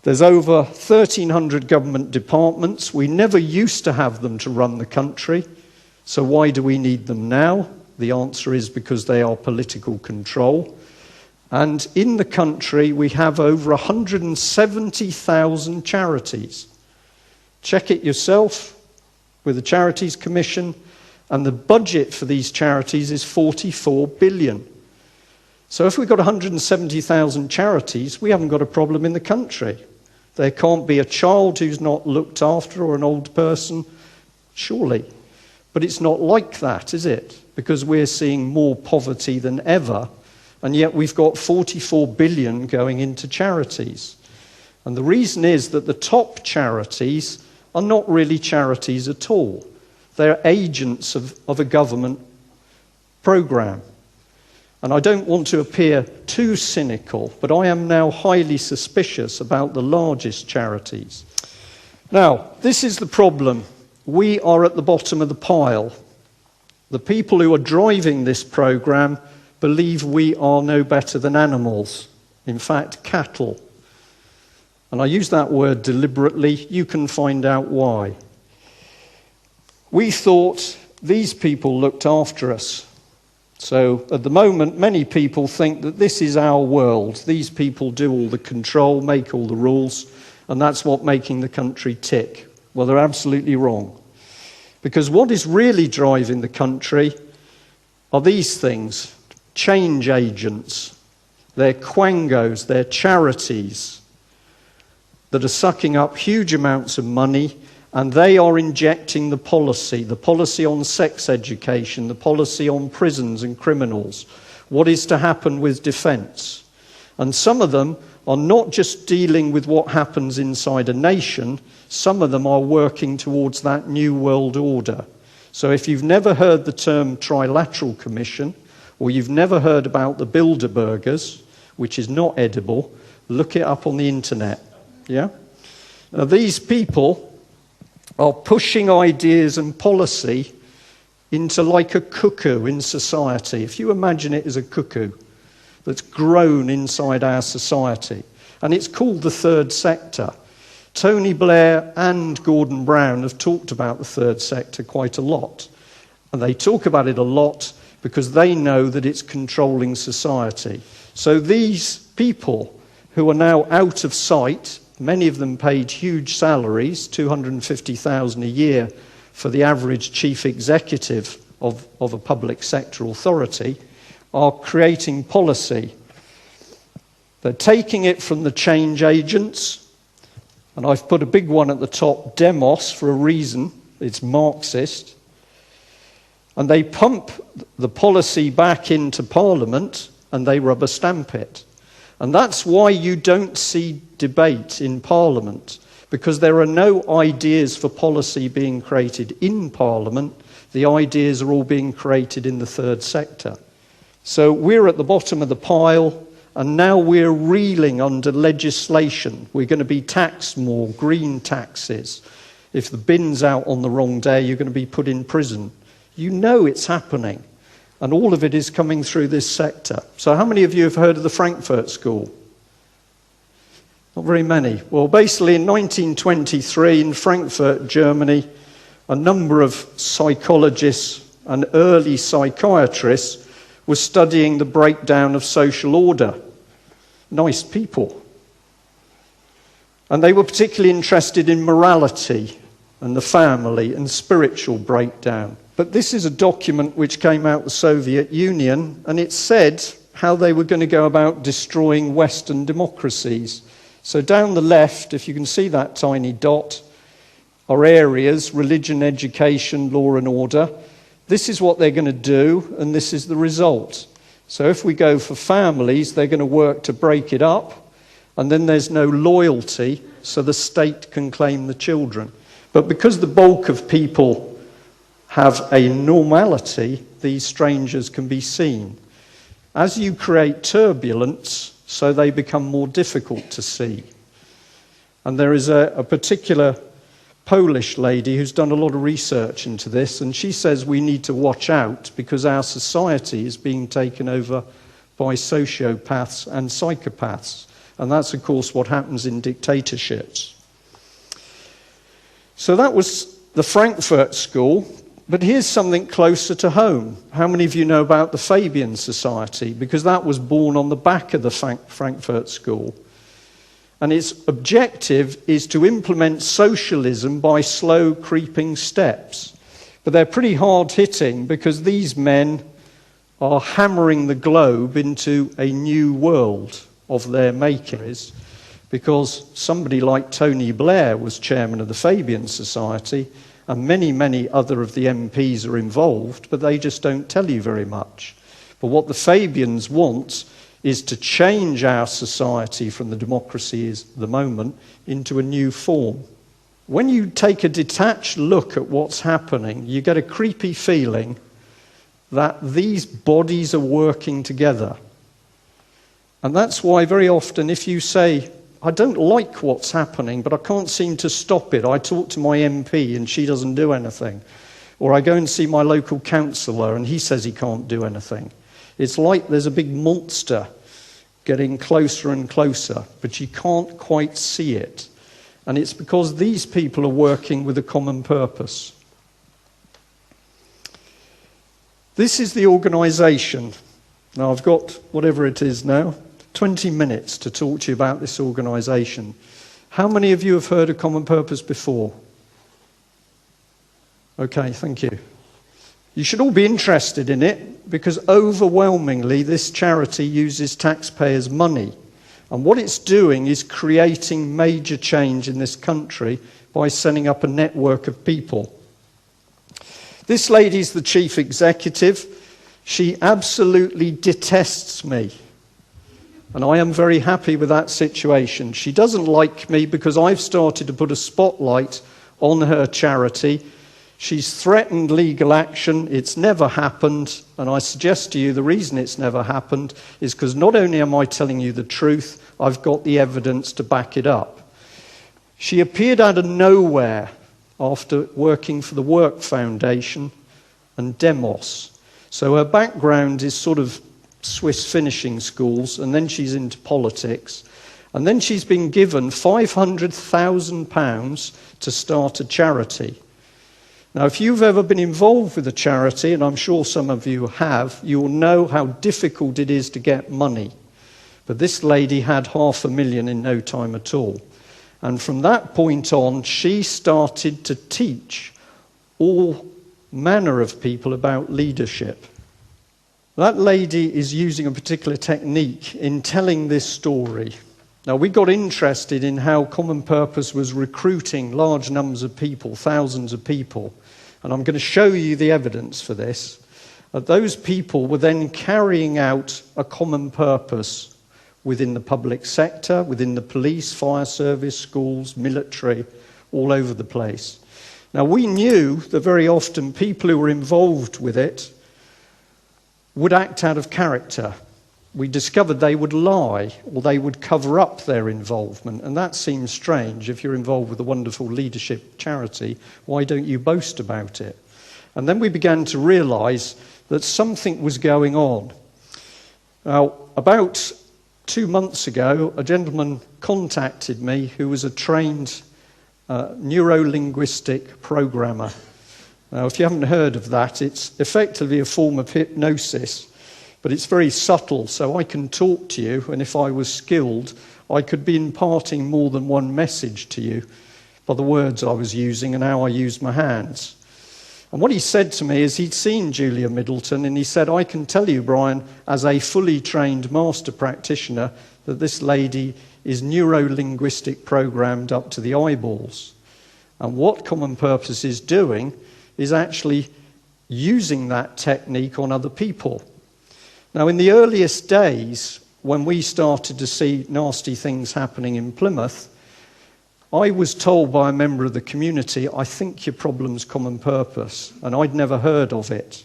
There's over 1,300 government departments. We never used to have them to run the country. So why do we need them now? The answer is because they are political control. And in the country, we have over 170,000 charities. Check it yourself with the Charities Commission. And the budget for these charities is 44 billion. So if we've got 170,000 charities, we haven't got a problem in the country. There can't be a child who's not looked after or an old person, surely. But it's not like that, is it? Because we're seeing more poverty than ever, and yet we've got 44 billion going into charities. And the reason is that the top charities are not really charities at all. They're agents of a government program. And I don't want to appear too cynical, but I am now highly suspicious about the largest charities. Now, this is the problem. We are at the bottom of the pile. The people who are driving this program believe we are no better than animals. In fact, cattle. And I use that word deliberately. You can find out why. We thought these people looked after us. So at the moment, many people think that this is our world. These people do all the control, make all the rules, and that's what making the country tick. Well, they're absolutely wrong. Because what is really driving the country are these things. Change agents. They're quangos, they're charities that are sucking up huge amounts of money, and they are injecting the policy on sex education, the policy on prisons and criminals, what is to happen with defence. And some of them are not just dealing with what happens inside a nation, some of them are working towards that new world order. So if you've never heard the term Trilateral Commission, or you've never heard about the Bilderbergers, which is not edible, look it up on the internet. Yeah? Now these people are pushing ideas and policy into like a cuckoo in society. If you imagine it as a cuckoo that's grown inside our society, and it's called the third sector. Tony Blair and Gordon Brown have talked about the third sector quite a lot. And they talk about it a lot because they know that it's controlling society. So these people who are now out of sight, many of them paid huge salaries, $250,000 a year for the average chief executive of a public sector authority, are creating policy. They're taking it from the change agents, and I've put a big one at the top, demos, for a reason. It's Marxist. And they pump the policy back into Parliament, and they rubber stamp it. And that's why you don't see debate in Parliament, because there are no ideas for policy being created in Parliament. The ideas are all being created in the third sector. So we're at the bottom of the pile, and now we're reeling under legislation. We're going to be taxed more, green taxes. If the bin's out on the wrong day, you're going to be put in prison. You know it's happening. And all of it is coming through this sector. So how many of you have heard of the Frankfurt School? Not very many. Well, basically in 1923 in Frankfurt, Germany, a number of psychologists and early psychiatrists were studying the breakdown of social order. Nice people. And they were particularly interested in morality and the family and spiritual breakdown. But this is a document which came out of the Soviet Union, and it said how they were going to go about destroying Western democracies. So down the left, if you can see that tiny dot, are areas: religion, education, law and order. This is what they're going to do, and this is the result. So if we go for families, they're going to work to break it up, and then there's no loyalty, so the state can claim the children. But because the bulk of people have a normality, these strangers can be seen. As you create turbulence, so they become more difficult to see. And there is a particular Polish lady who's done a lot of research into this, and she says we need to watch out because our society is being taken over by sociopaths and psychopaths. And that's, of course, what happens in dictatorships. So that was the Frankfurt School. But here's something closer to home. How many of you know about the Fabian Society? Because that was born on the back of the Frankfurt School. And its objective is to implement socialism by slow creeping steps. But they're pretty hard-hitting because these men are hammering the globe into a new world of their making. Because somebody like Tony Blair was chairman of the Fabian Society, and many, many other of the MPs are involved, but they just don't tell you very much. But what the Fabians want is to change our society from the democracy is at the moment into a new form. When you take a detached look at what's happening, you get a creepy feeling that these bodies are working together. And that's why very often if you say, I don't like what's happening, but I can't seem to stop it. I talk to my MP and she doesn't do anything. Or I go and see my local councillor and he says he can't do anything. It's like there's a big monster getting closer and closer, but you can't quite see it. And it's because these people are working with a common purpose. This is the organisation. Now I've got, whatever it is now, 20 minutes to talk to you about this organisation. How many of you have heard of Common Purpose before? Okay, thank you. You should all be interested in it because overwhelmingly this charity uses taxpayers' money. And what it's doing is creating major change in this country by setting up a network of people. This lady's the chief executive. She absolutely detests me. And I am very happy with that situation. She doesn't like me because I've started to put a spotlight on her charity. She's threatened legal action. It's never happened. And I suggest to you the reason it's never happened is because not only am I telling you the truth, I've got the evidence to back it up. She appeared out of nowhere after working for the Work Foundation and Demos. So her background is sort of Swiss finishing schools, and then she's into politics. And then she's been given £500,000 to start a charity. Now, if you've ever been involved with a charity, and I'm sure some of you have, you'll know how difficult it is to get money. But this lady had $500,000 in no time at all. And from that point on, she started to teach all manner of people about leadership. That lady is using a particular technique in telling this story. Now, we got interested in how Common Purpose was recruiting large numbers of people, thousands of people. And I'm going to show you the evidence for this. Those people were then carrying out a common purpose within the public sector, within the police, fire service, schools, military, all over the place. Now, we knew that very often people who were involved with it would act out of character. We discovered they would lie or they would cover up their involvement, and that seems strange. If you're involved with a wonderful leadership charity, why don't you boast about it? And then we began to realise that something was going on. Now, about 2 months ago, a gentleman contacted me who was a trained neuro-linguistic programmer. Now, if you haven't heard of that, it's effectively a form of hypnosis, but it's very subtle, so I can talk to you, and if I was skilled, I could be imparting more than one message to you by the words I was using and how I used my hands. And what he said to me is he'd seen Julia Middleton, and he said, I can tell you, Brian, as a fully trained master practitioner, that this lady is neuro-linguistic programmed up to the eyeballs. And what Common Purpose is doing is actually using that technique on other people. Now, in the earliest days, when we started to see nasty things happening in Plymouth, I was told by a member of the community, I think your problem's Common Purpose, and I'd never heard of it.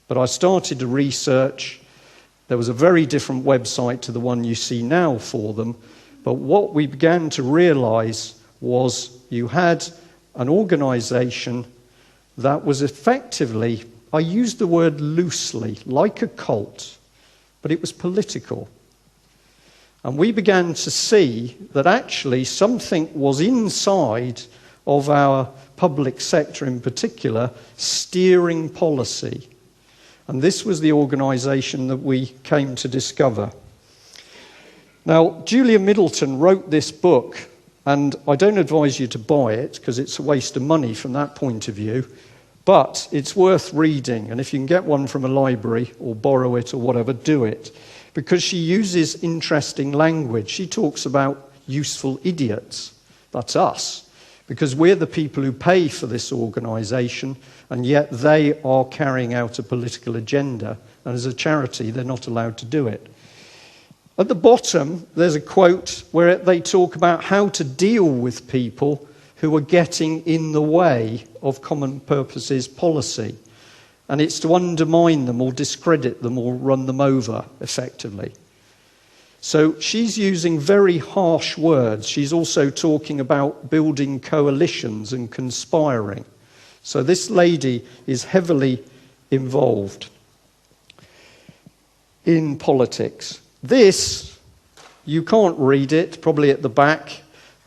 But I started to research. There was a very different website to the one you see now for them, but what we began to realise was you had an organisation that was effectively, I used the word loosely, like a cult, but it was political. And we began to see that actually something was inside of our public sector in particular, steering policy. And this was the organisation that we came to discover. Now, Julia Middleton wrote this book, and I don't advise you to buy it because it's a waste of money from that point of view, but it's worth reading, and if you can get one from a library or borrow it or whatever, do it, because she uses interesting language. She talks about useful idiots. That's us, because we're the people who pay for this organisation, and yet they are carrying out a political agenda, and as a charity, they're not allowed to do it. At the bottom, there's a quote where they talk about how to deal with people who are getting in the way of common purposes policy. And it's to undermine them or discredit them or run them over, effectively. So she's using very harsh words. She's also talking about building coalitions and conspiring. So this lady is heavily involved in politics. This, you can't read it, probably at the back.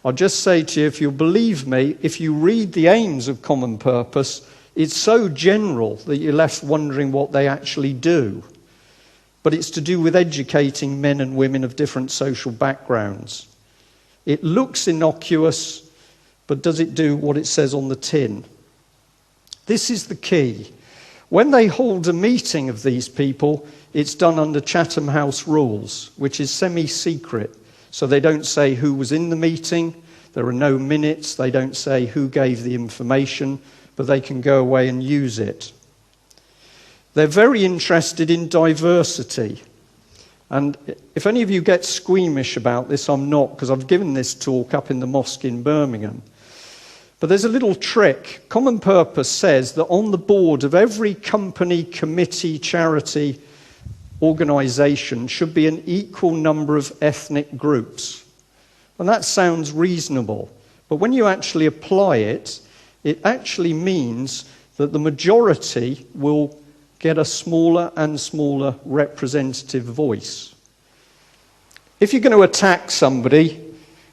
I'll just say to you, if you'll believe me, if you read the aims of Common Purpose, it's so general that you're left wondering what they actually do. But it's to do with educating men and women of different social backgrounds. It looks innocuous, but does it do what it says on the tin? This is the key. When they hold a meeting of these people, it's done under Chatham House rules, which is semi-secret. So they don't say who was in the meeting, there are no minutes, they don't say who gave the information, but they can go away and use it. They're very interested in diversity. And if any of you get squeamish about this, I'm not, because I've given this talk up in the mosque in Birmingham. But there's a little trick. Common Purpose says that on the board of every company, committee, charity, organisation should be an equal number of ethnic groups. And that sounds reasonable. But when you actually apply it, it actually means that the majority will get a smaller and smaller representative voice. If you're going to attack somebody,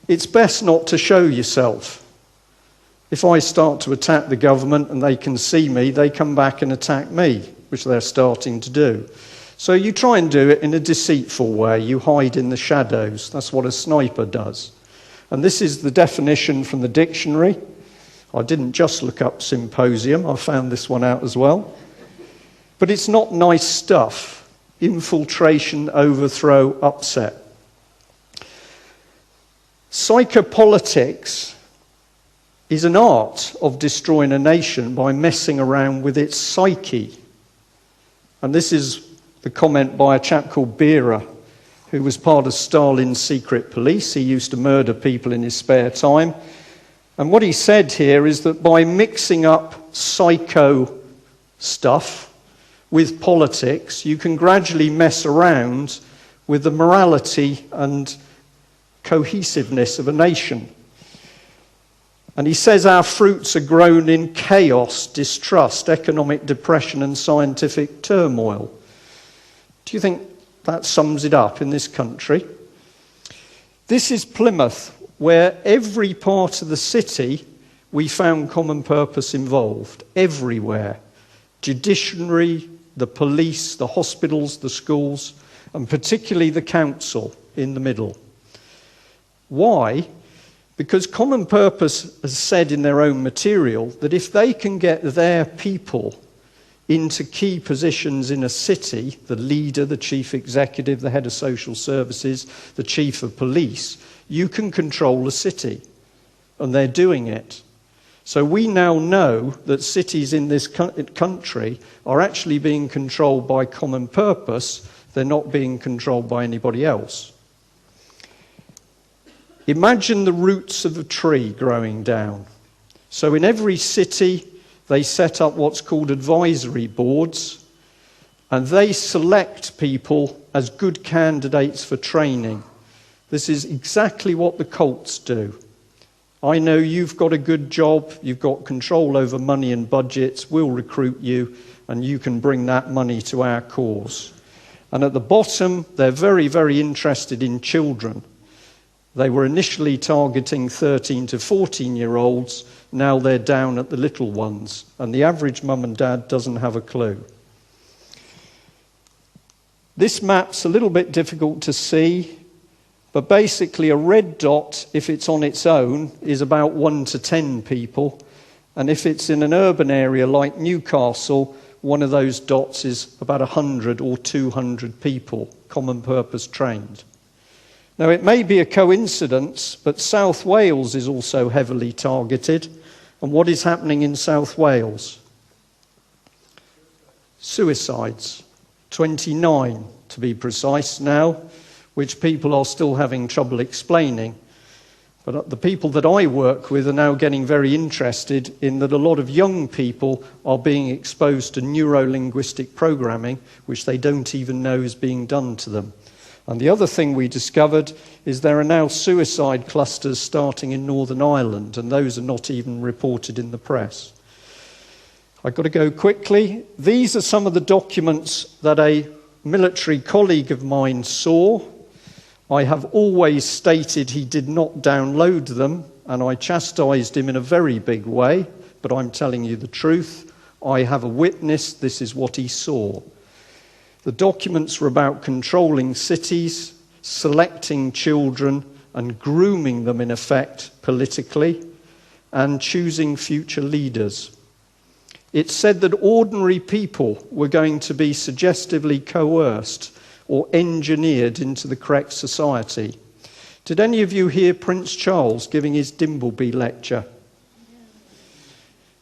it's best not to show yourself. If I start to attack the government and they can see me, they come back and attack me, which they're starting to do. So you try and do it in a deceitful way. You hide in the shadows. That's what a sniper does. And this is the definition from the dictionary. I didn't just look up symposium. I found this one out as well. But it's not nice stuff. Infiltration, overthrow, upset. Psychopolitics is an art of destroying a nation by messing around with its psyche. And this is the comment by a chap called Bera, who was part of Stalin's secret police. He used to murder people in his spare time. And what he said here is that by mixing up psycho stuff with politics, you can gradually mess around with the morality and cohesiveness of a nation. And he says our fruits are grown in chaos, distrust, economic depression and scientific turmoil. Do you think that sums it up in this country? This is Plymouth, where every part of the city we found Common Purpose involved, everywhere. Judiciary, the police, the hospitals, the schools, and particularly the council in the middle. Why? Because Common Purpose has said in their own material that if they can get their people into key positions in a city, the leader, the chief executive, the head of social services, the chief of police, you can control the city. And they're doing it. So we now know that cities in this country are actually being controlled by Common Purpose. They're not being controlled by anybody else. Imagine the roots of a tree growing down. So in every city, they set up what's called advisory boards, and they select people as good candidates for training. This is exactly what the cults do. I know you've got a good job, you've got control over money and budgets, we'll recruit you, and you can bring that money to our cause. And at the bottom, they're very, very interested in children. They were initially targeting 13 to 14-year-olds. Now they're down at the little ones. And the average mum and dad doesn't have a clue. This map's a little bit difficult to see, but basically a red dot, if it's on its own, is about 1 to 10 people. And if it's in an urban area like Newcastle, one of those dots is about 100 or 200 people, common purpose trained. Now, it may be a coincidence, but South Wales is also heavily targeted. And what is happening in South Wales? Suicides. 29 to be precise now, which people are still having trouble explaining. But the people that I work with are now getting very interested in that a lot of young people are being exposed to neuro-linguistic programming, which they don't even know is being done to them. And the other thing we discovered is there are now suicide clusters starting in Northern Ireland, and those are not even reported in the press. I've got to go quickly. These are some of the documents that a military colleague of mine saw. I have always stated he did not download them, and I chastised him in a very big way, but I'm telling you the truth. I have a witness. This is what he saw. The documents were about controlling cities, selecting children, and grooming them, in effect, politically, and choosing future leaders. It said that ordinary people were going to be suggestively coerced or engineered into the correct society. Did any of you hear Prince Charles giving his Dimbleby lecture?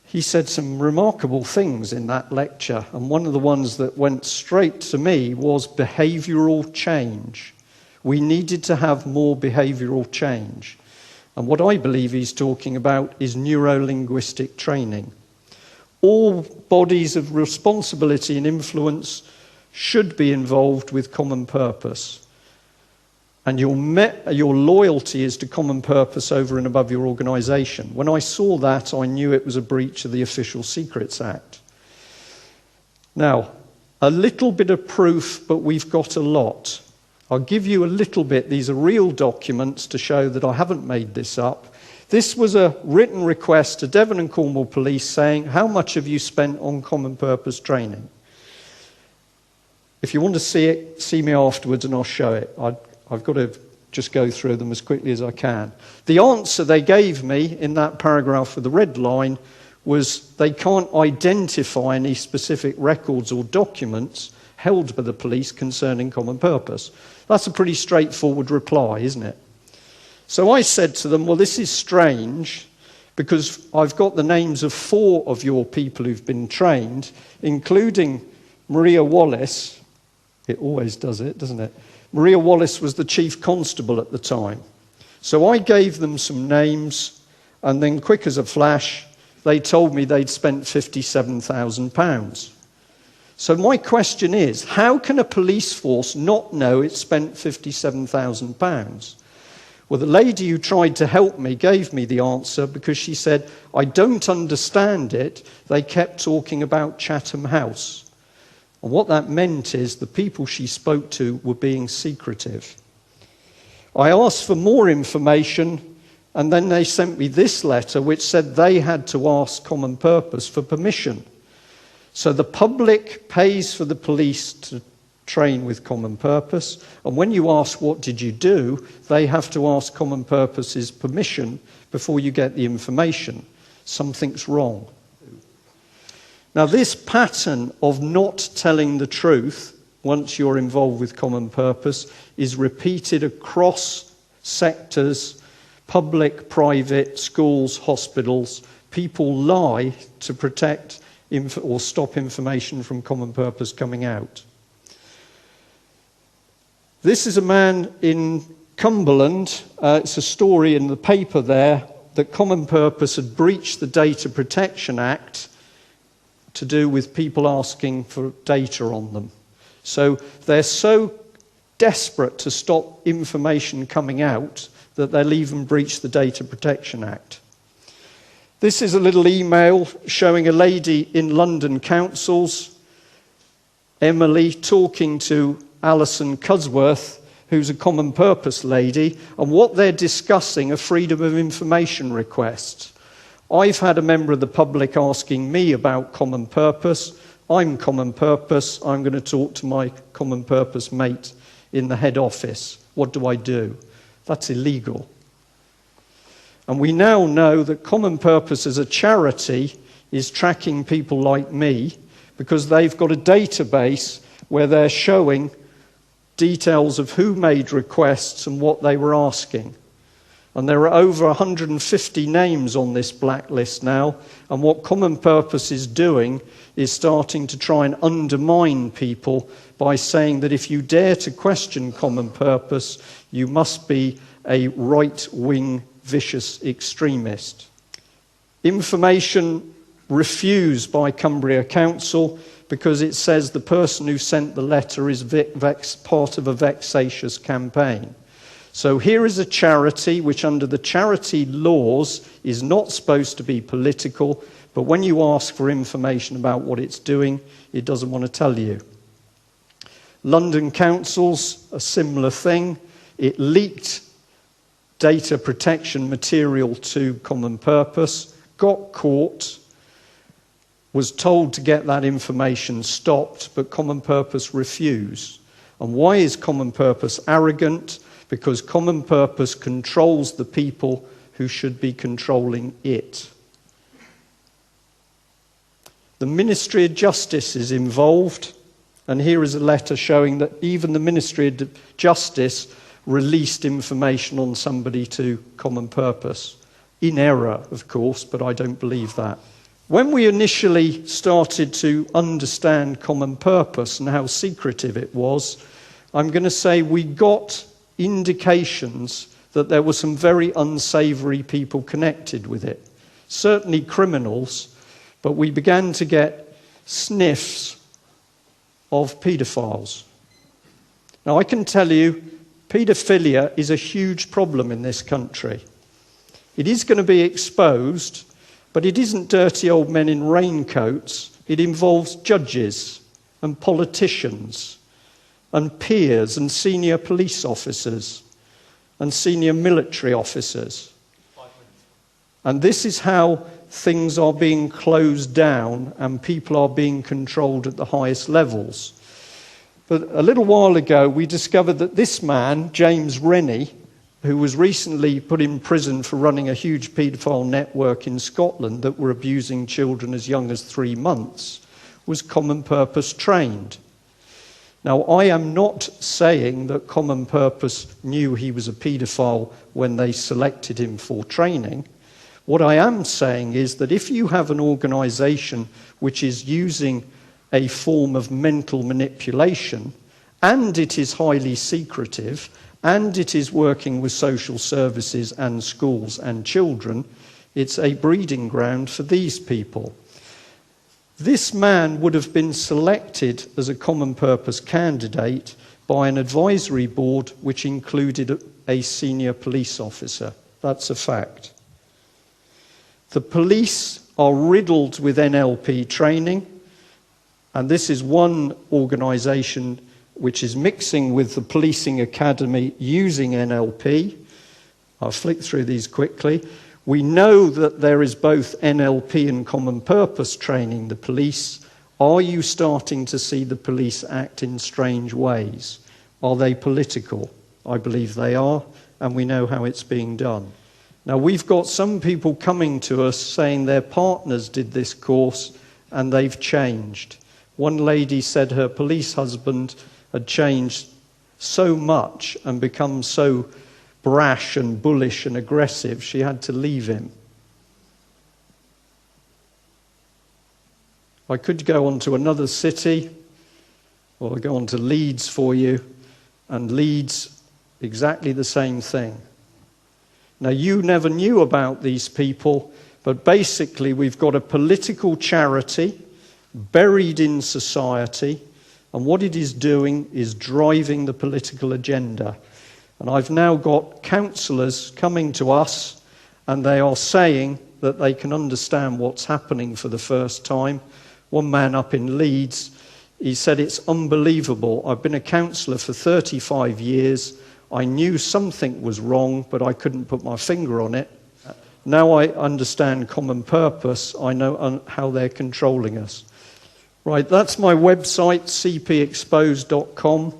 He said some remarkable things in that lecture, and one of the ones that went straight to me was behavioural change. We needed to have more behavioural change. And what I believe he's talking about is neuro-linguistic training. All bodies of responsibility and influence should be involved with common purpose. And your loyalty is to common purpose over and above your organisation. When I saw that, I knew it was a breach of the Official Secrets Act. Now, a little bit of proof, but we've got a lot. I'll give you a little bit. These are real documents to show that I haven't made this up. This was a written request to Devon and Cornwall Police saying, how much have you spent on common purpose training? If you want to see it, see me afterwards and I'll show it. I've got to just go through them as quickly as I can. The answer they gave me in that paragraph with the red line was they can't identify any specific records or documents held by the police concerning common purpose. That's a pretty straightforward reply, isn't it? So I said to them, well, this is strange because I've got the names of 4 of your people who've been trained, including Maria Wallace. It always does it, doesn't it? Maria Wallace was the chief constable at the time. So I gave them some names, and then quick as a flash, they told me they'd spent £57,000. So my question is, how can a police force not know it spent £57,000? Well, the lady who tried to help me gave me the answer because she said, I don't understand it. They kept talking about Chatham House. And what that meant is the people she spoke to were being secretive. I asked for more information, and then they sent me this letter which said they had to ask Common Purpose for permission. So the public pays for the police to train with Common Purpose, and when you ask what did you do, they have to ask Common Purpose's permission before you get the information. Something's wrong. Now, this pattern of not telling the truth once you're involved with Common Purpose is repeated across sectors, public, private, schools, hospitals. People lie to protect or stop information from Common Purpose coming out. This is a man in Cumberland. It's a story in the paper there that Common Purpose had breached the Data Protection Act to do with people asking for data on them. So they're so desperate to stop information coming out that they'll even breach the Data Protection Act. This is a little email showing a lady in London councils, Emily, talking to Alison Cusworth, who's a Common Purpose lady, and what they're discussing are freedom of information requests. I've had a member of the public asking me about Common Purpose. I'm Common Purpose. I'm going to talk to my Common Purpose mate in the head office. What do I do? That's illegal. And we now know that Common Purpose as a charity is tracking people like me because they've got a database where they're showing details of who made requests and what they were asking. And there are over 150 names on this blacklist now, and what Common Purpose is doing is starting to try and undermine people by saying that if you dare to question Common Purpose, you must be a right-wing, vicious extremist. Information refused by Cumbria Council because it says the person who sent the letter is part of a vexatious campaign. So here is a charity which under the charity laws is not supposed to be political, but when you ask for information about what it's doing, it doesn't want to tell you. London Council's a similar thing. It leaked data protection material to Common Purpose, got caught, was told to get that information stopped, but Common Purpose refused. And why is Common Purpose arrogant? Because Common Purpose controls the people who should be controlling it. The Ministry of Justice is involved, and here is a letter showing that even the Ministry of Justice released information on somebody to Common Purpose. In error, of course, but I don't believe that. When we initially started to understand Common Purpose and how secretive it was, I'm going to say we got indications that there were some very unsavoury people connected with it. Certainly criminals, but we began to get sniffs of paedophiles. Now I can tell you, paedophilia is a huge problem in this country. It is going to be exposed, but it isn't dirty old men in raincoats. It involves judges and politicians and peers and senior police officers and senior military officers. And this is how things are being closed down and people are being controlled at the highest levels. But a little while ago, we discovered that this man, James Rennie, who was recently put in prison for running a huge paedophile network in Scotland that were abusing children as young as 3 months, was Common Purpose trained. Now, I am not saying that Common Purpose knew he was a paedophile when they selected him for training. What I am saying is that if you have an organisation which is using a form of mental manipulation, and it is highly secretive, and it is working with social services and schools and children, it's a breeding ground for these people. This man would have been selected as a Common Purpose candidate by an advisory board which included a senior police officer. That's a fact. The police are riddled with NLP training, and this is one organisation which is mixing with the policing academy using NLP. I'll flick through these quickly. We know that there is both NLP and Common Purpose training the police. Are you starting to see the police act in strange ways? Are they political? I believe they are, and we know how it's being done. Now, we've got some people coming to us saying their partners did this course and they've changed. One lady said her police husband had changed so much and become so brash and bullish and aggressive, she had to leave him. I could go on to another city, or I'll go on to Leeds for you, and Leeds, exactly the same thing. Now, you never knew about these people, but basically we've got a political charity buried in society, and what it is doing is driving the political agenda. And I've now got councillors coming to us, and they are saying that they can understand what's happening for the first time. One man up in Leeds He said, "It's unbelievable. I've been a counsellor for 35 years. I knew something was wrong, but I couldn't put my finger on it. Now I understand common purpose. I know how they're controlling us." Right, that's my website, cpexposed.com.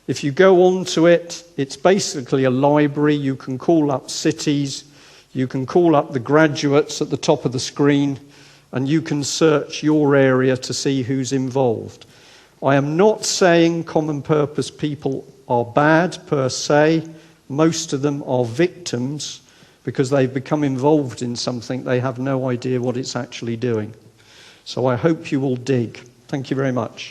If you go onto it, it's basically a library. You can call up cities, you can call up the graduates at the top of the screen, and you can search your area to see who's involved. I am not saying common purpose people are bad per se. Most of them are victims because they've become involved in something they have no idea what it's actually doing. So I hope you will dig. Thank you very much.